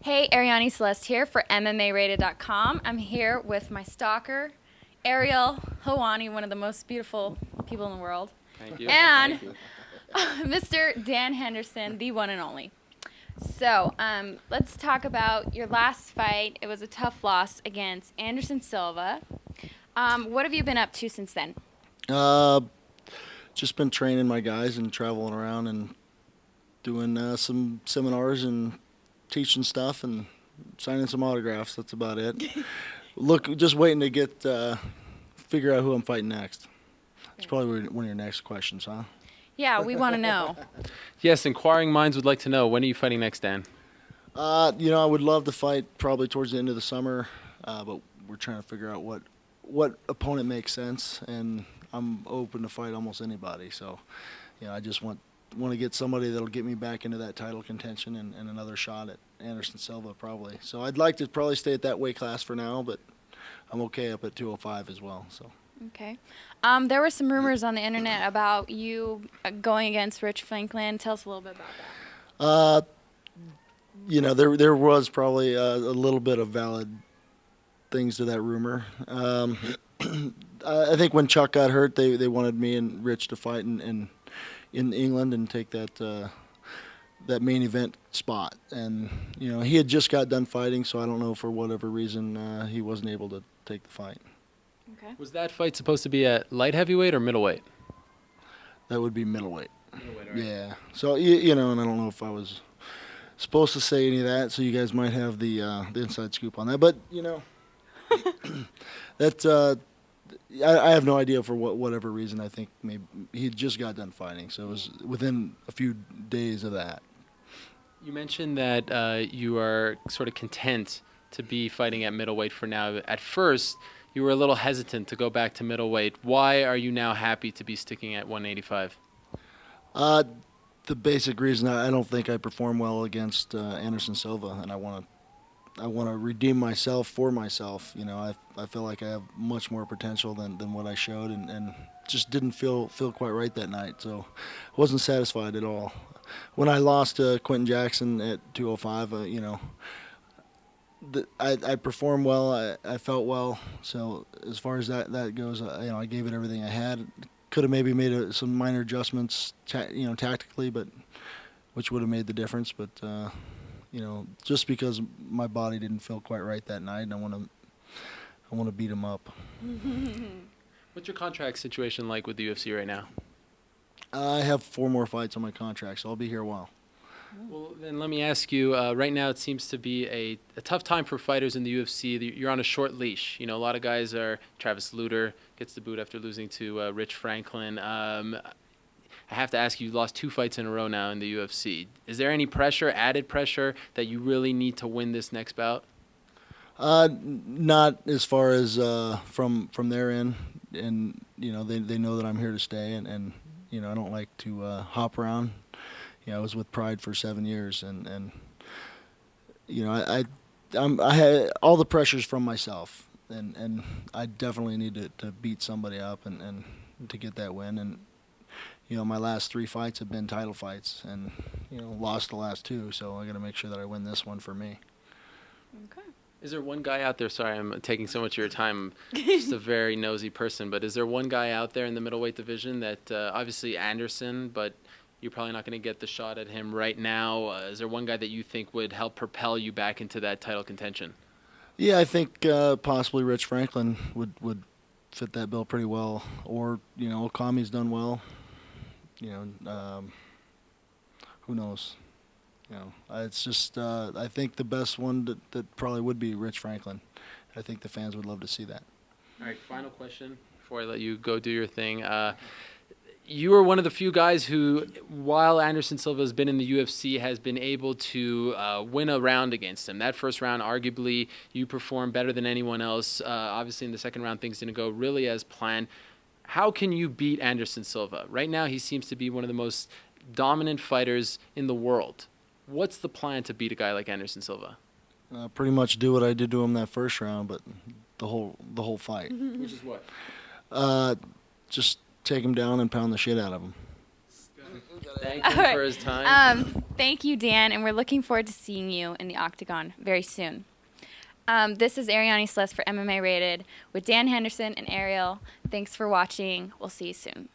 Hey, Arianny Celeste here for MMARated.com. I'm here with my stalker, Ariel Hawani, one of the most beautiful people in the world. Thank you. And Thank you. Mr. Dan Henderson, the one and only. So, let's talk about your last fight. It was a tough loss against Anderson Silva. What have you been up to since then? Just been training my guys and traveling around and doing some seminars and teaching stuff and signing some autographs. That's about it. Just waiting to figure out who I'm fighting next. It's probably one of your next questions, huh? Yeah, we want to know. Yes, inquiring minds would like to know, when are you fighting next, Dan? I would love to fight probably towards the end of the summer, but we're trying to figure out what opponent makes sense, and I'm open to fight almost anybody. So, I just want to get somebody that'll get me back into that title contention and another shot at Anderson Silva probably. So I'd like to probably stay at that weight class for now, but I'm okay up at 205 as well. So. Okay. There were some rumors on the internet about you going against Rich Franklin. Tell us a little bit about that. There was probably a little bit of valid things to that rumor. I think when Chuck got hurt, they wanted me and Rich to fight in England and take that main event spot. And he had just got done fighting, so I don't know for whatever reason he wasn't able to take the fight. Okay. Was that fight supposed to be at light heavyweight or middleweight? That would be middleweight. Middleweight, all right. Yeah. So and I don't know if I was supposed to say any of that, so you guys might have the inside scoop on that. But that I have no idea for whatever reason. I think maybe he just got done fighting, so it was within a few days of that. You mentioned that you are sort of content to be fighting at middleweight for now. At first, you were a little hesitant to go back to middleweight. Why are you now happy to be sticking at 185? The basic reason I don't think I perform well against Anderson Silva, and I want to redeem myself for myself. I feel like I have much more potential than what I showed, and just didn't feel quite right that night. So wasn't satisfied at all. When I lost to Quentin Jackson at 205, I performed well. I felt well. So as far as that goes, I gave it everything I had. Could have maybe made some minor adjustments, tactically, but which would have made the difference. But just because my body didn't feel quite right that night, and I want to beat him up. What's your contract situation like with the UFC right now? I have 4 more fights on my contract, so I'll be here a while. Well, then let me ask you, right now it seems to be a tough time for fighters in the UFC. You're on a short leash. A lot of guys are, Travis Lutter gets the boot after losing to Rich Franklin. I have to ask you lost 2 fights in a row now in the UFC. Is there any pressure, added pressure, that you really need to win this next bout? Not as far as from their end, and they know that I'm here to stay, and I don't like to hop around. I was with Pride for 7 years, and I had all the pressures from myself, and I definitely need to beat somebody up and to get that win. And my last 3 fights have been title fights, and lost the last 2, so I got to make sure that I win this one for me. Okay. Is there one guy out there, sorry I'm taking so much of your time, I'm just a very nosy person, but is there one guy out there in the middleweight division that, obviously Anderson, but you're probably not going to get the shot at him right now. Is there one guy that you think would help propel you back into that title contention? Yeah, I think possibly Rich Franklin would fit that bill pretty well. Or, Okami's done well. Who knows? It's just I think the best one that probably would be Rich Franklin. I think the fans would love to see that. All right, final question before I let you go do your thing. You are one of the few guys who, while Anderson Silva has been in the UFC, has been able to win a round against him. That first round, arguably, you performed better than anyone else. Obviously, in the second round, things didn't go really as planned. How can you beat Anderson Silva? Right now, he seems to be one of the most dominant fighters in the world. What's the plan to beat a guy like Anderson Silva? Pretty much do what I did to him that first round, but the whole fight. Which is what? Just take him down and pound the shit out of him. Thank him All right. for his time. Thank you, Dan, and we're looking forward to seeing you in the octagon very soon. This is Arianny Celeste for MMA Rated with Dan Henderson and Ariel. Thanks for watching. We'll see you soon.